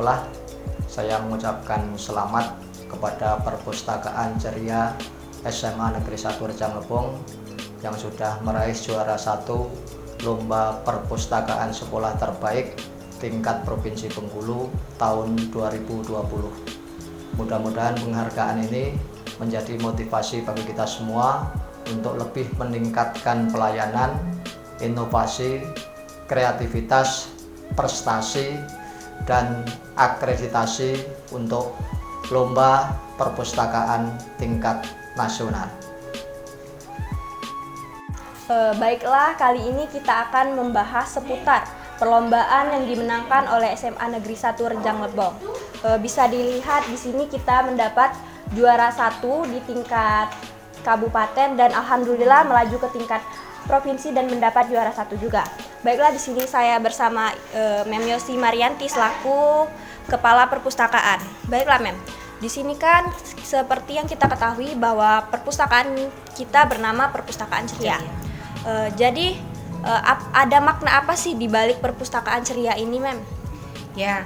sekolah, saya mengucapkan selamat kepada Perpustakaan Ceria SMA Negeri 1 Rejang Lebong yang sudah meraih juara 1 Lomba Perpustakaan Sekolah Terbaik tingkat Provinsi Bengkulu tahun 2020. Mudah-mudahan penghargaan ini menjadi motivasi bagi kita semua untuk lebih meningkatkan pelayanan, inovasi, kreativitas, prestasi, dan akreditasi untuk lomba perpustakaan tingkat nasional. Baiklah, kali ini kita akan membahas seputar perlombaan yang dimenangkan oleh SMA Negeri 1 Rejang Lebong. Bisa dilihat di sini kita mendapat juara 1 di tingkat kabupaten dan alhamdulillah melaju ke tingkat provinsi dan mendapat juara 1 juga. Baiklah, di sini saya bersama Mem Yosi Marianti selaku Kepala Perpustakaan. Baiklah Mem, di sini kan seperti yang kita ketahui bahwa perpustakaan kita bernama Perpustakaan Ceria. Jadi ada makna apa sih di balik Perpustakaan Ceria ini, Mem? Ya,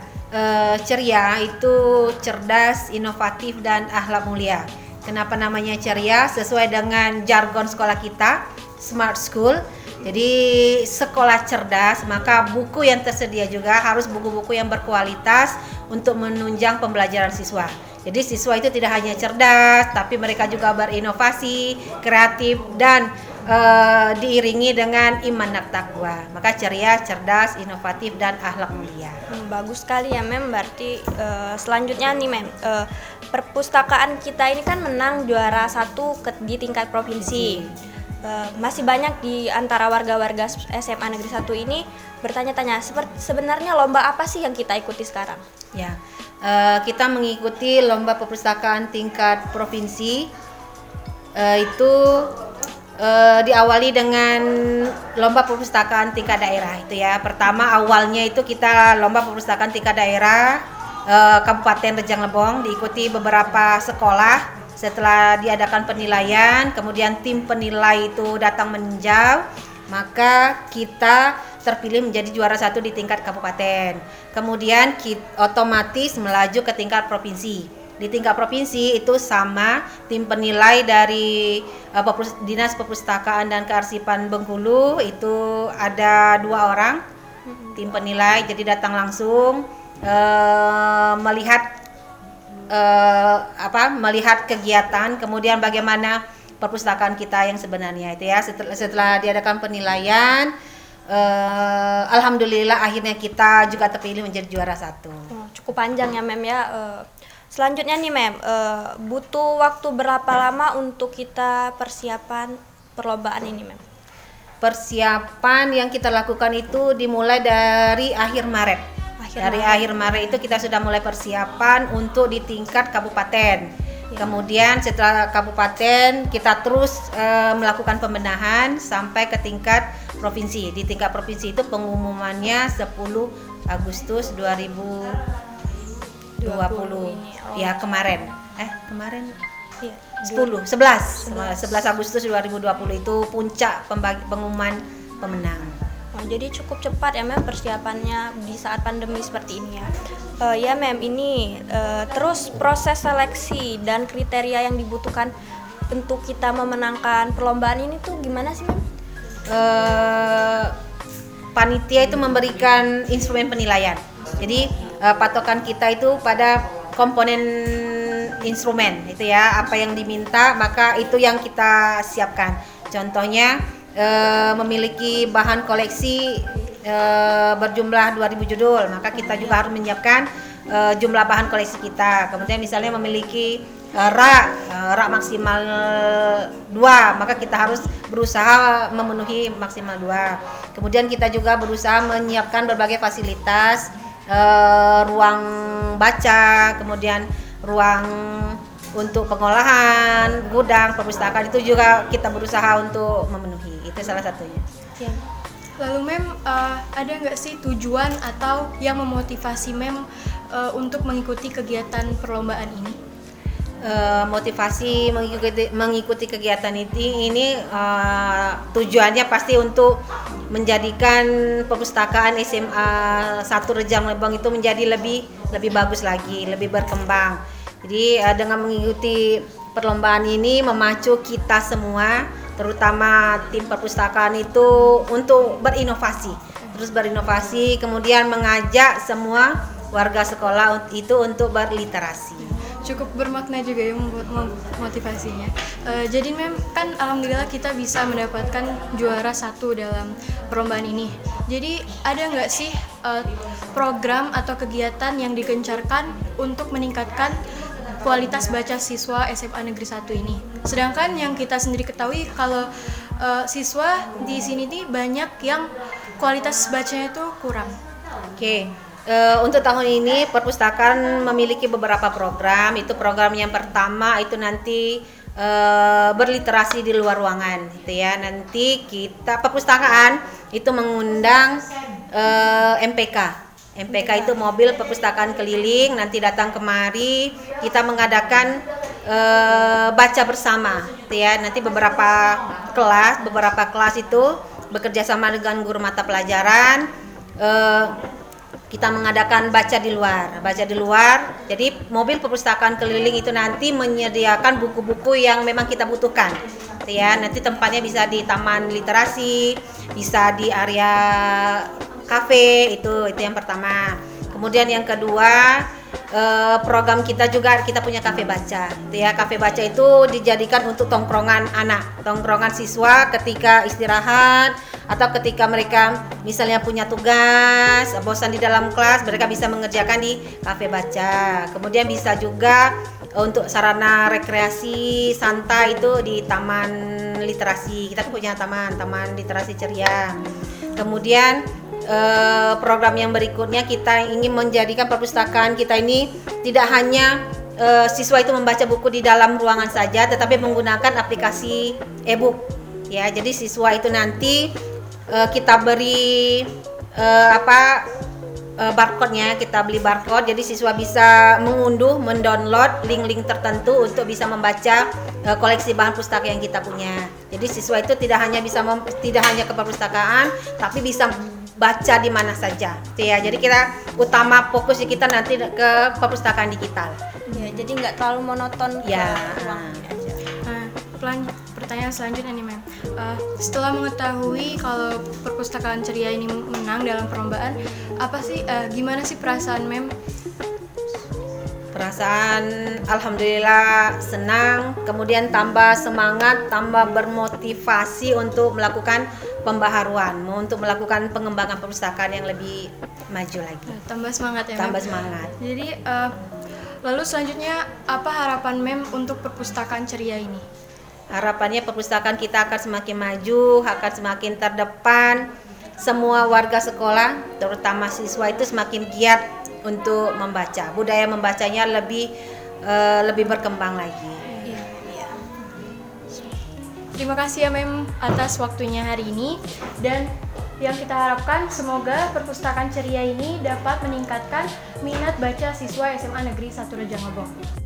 ceria itu cerdas, inovatif, dan akhlak mulia. Kenapa namanya ceria? Sesuai dengan jargon sekolah kita, Smart School. Jadi sekolah cerdas, maka buku yang tersedia juga harus buku-buku yang berkualitas untuk menunjang pembelajaran siswa. Jadi siswa itu tidak hanya cerdas, tapi mereka juga berinovasi, kreatif, dan diiringi dengan iman dan takwa. Maka ceria, cerdas, inovatif, dan akhlak mulia. Bagus sekali ya Mem. Berarti selanjutnya nih Mem, perpustakaan kita ini kan menang juara 1 di tingkat provinsi. Masih banyak di antara warga-warga SMA Negeri 1 ini bertanya-tanya, sebenarnya lomba apa sih yang kita ikuti sekarang? Ya, kita mengikuti lomba perpustakaan tingkat provinsi. Itu diawali dengan lomba perpustakaan tingkat daerah itu ya. Pertama awalnya itu kita lomba perpustakaan tingkat daerah Kabupaten Rejang Lebong, diikuti beberapa sekolah. Setelah diadakan penilaian, kemudian tim penilai itu datang meninjau, maka kita terpilih menjadi juara 1 di tingkat kabupaten. Kemudian kita otomatis melaju ke tingkat provinsi. Di tingkat provinsi itu sama, tim penilai dari Dinas Perpustakaan dan Kearsipan Bengkulu itu ada 2 orang tim penilai, jadi datang langsung melihat kegiatan, kemudian bagaimana perpustakaan kita yang sebenarnya itu ya. Setelah diadakan penilaian, alhamdulillah akhirnya kita juga terpilih menjadi juara 1. Cukup panjang ya Mem ya. Selanjutnya nih Mem, butuh waktu berapa lama untuk kita persiapan perlombaan ini Mem? Persiapan yang kita lakukan itu dimulai dari akhir Maret. Akhir Maret itu kita sudah mulai persiapan untuk di tingkat kabupaten. Ya. Kemudian setelah kabupaten kita terus melakukan pembenahan sampai ke tingkat provinsi. Di tingkat provinsi itu pengumumannya 10 Agustus 2020. Ya kemarin. Iya, 11 Agustus 2020 itu puncak pengumuman pemenang. Jadi cukup cepat ya Mem persiapannya di saat pandemi seperti ini ya. Ya Mem, ini terus proses seleksi dan kriteria yang dibutuhkan untuk kita memenangkan perlombaan ini tuh gimana sih Mem? Panitia itu memberikan instrumen penilaian. Jadi patokan kita itu pada komponen instrumen itu ya, apa yang diminta maka itu yang kita siapkan. Contohnya memiliki bahan koleksi berjumlah 2000 judul, maka kita juga harus menyiapkan jumlah bahan koleksi kita. Kemudian misalnya memiliki rak maksimal 2, maka kita harus berusaha memenuhi maksimal 2. Kemudian kita juga berusaha menyiapkan berbagai fasilitas, ruang baca, kemudian ruang untuk pengolahan, gudang, perpustakaan itu juga kita berusaha untuk memenuhi. Itu salah satunya. Ya. Lalu Mem, ada nggak sih tujuan atau yang memotivasi Mem untuk mengikuti kegiatan perlombaan ini? motivasi mengikuti kegiatan ini tujuannya pasti untuk menjadikan perpustakaan SMA 1 Rejang Lebong itu menjadi lebih bagus lagi, lebih berkembang. Jadi dengan mengikuti perlombaan ini memacu kita semua, terutama tim perpustakaan itu untuk berinovasi, kemudian mengajak semua warga sekolah itu untuk berliterasi. Cukup bermakna juga ya motivasinya. Jadi mem kan alhamdulillah kita bisa mendapatkan juara 1 dalam perlombaan ini. Jadi ada nggak sih program atau kegiatan yang digencarkan untuk meningkatkan kualitas baca siswa SMA Negeri 1 ini? Sedangkan yang kita sendiri ketahui kalau siswa di sini nih banyak yang kualitas bacanya itu kurang. Oke. Untuk tahun ini perpustakaan memiliki beberapa program. Itu program yang pertama itu nanti berliterasi di luar ruangan, gitu ya. Nanti kita perpustakaan itu mengundang MPK itu mobil perpustakaan keliling, nanti datang kemari, kita mengadakan baca bersama, gitu ya. Nanti beberapa kelas itu bekerja sama dengan guru mata pelajaran. Kita mengadakan baca di luar. Jadi mobil perpustakaan keliling itu nanti menyediakan buku-buku yang memang kita butuhkan. Ya, nanti tempatnya bisa di taman literasi, bisa di area kafe, itu yang pertama. Kemudian yang kedua, program kita juga kita punya kafe baca. Ya, kafe baca itu dijadikan untuk tongkrongan siswa ketika istirahat atau ketika mereka misalnya punya tugas, bosan di dalam kelas, mereka bisa mengerjakan di kafe baca. Kemudian bisa juga untuk sarana rekreasi santai itu di taman literasi. Kita punya taman literasi ceria. Kemudian program yang berikutnya kita ingin menjadikan perpustakaan kita ini tidak hanya siswa itu membaca buku di dalam ruangan saja, tetapi menggunakan aplikasi e-book. Ya, jadi siswa itu nanti kita beri barcode-nya, kita beli barcode, jadi siswa bisa mendownload link-link tertentu untuk bisa membaca koleksi bahan pustaka yang kita punya. Jadi siswa itu tidak hanya ke perpustakaan, tapi bisa baca di mana saja. Ya, jadi utama fokus kita nanti ke perpustakaan digital. Ya, jadi nggak terlalu monoton. Ya. Pertanyaan selanjutnya nih Mem, setelah mengetahui kalau perpustakaan ceria ini menang dalam perlombaan, gimana sih perasaan Mem? Perasaan alhamdulillah senang, kemudian tambah semangat, tambah bermotivasi untuk melakukan pembaharuan, untuk melakukan pengembangan perpustakaan yang lebih maju lagi. Tambah semangat ya Mem? Tambah semangat. Jadi lalu selanjutnya apa harapan Mem untuk perpustakaan ceria ini? Harapannya perpustakaan kita akan semakin maju, akan semakin terdepan. Semua warga sekolah, terutama siswa itu semakin giat untuk membaca. Budaya membacanya lebih berkembang lagi. Iya. Terima kasih ya Mem atas waktunya hari ini, dan yang kita harapkan semoga perpustakaan ceria ini dapat meningkatkan minat baca siswa SMA Negeri 1 Rejang Lebong.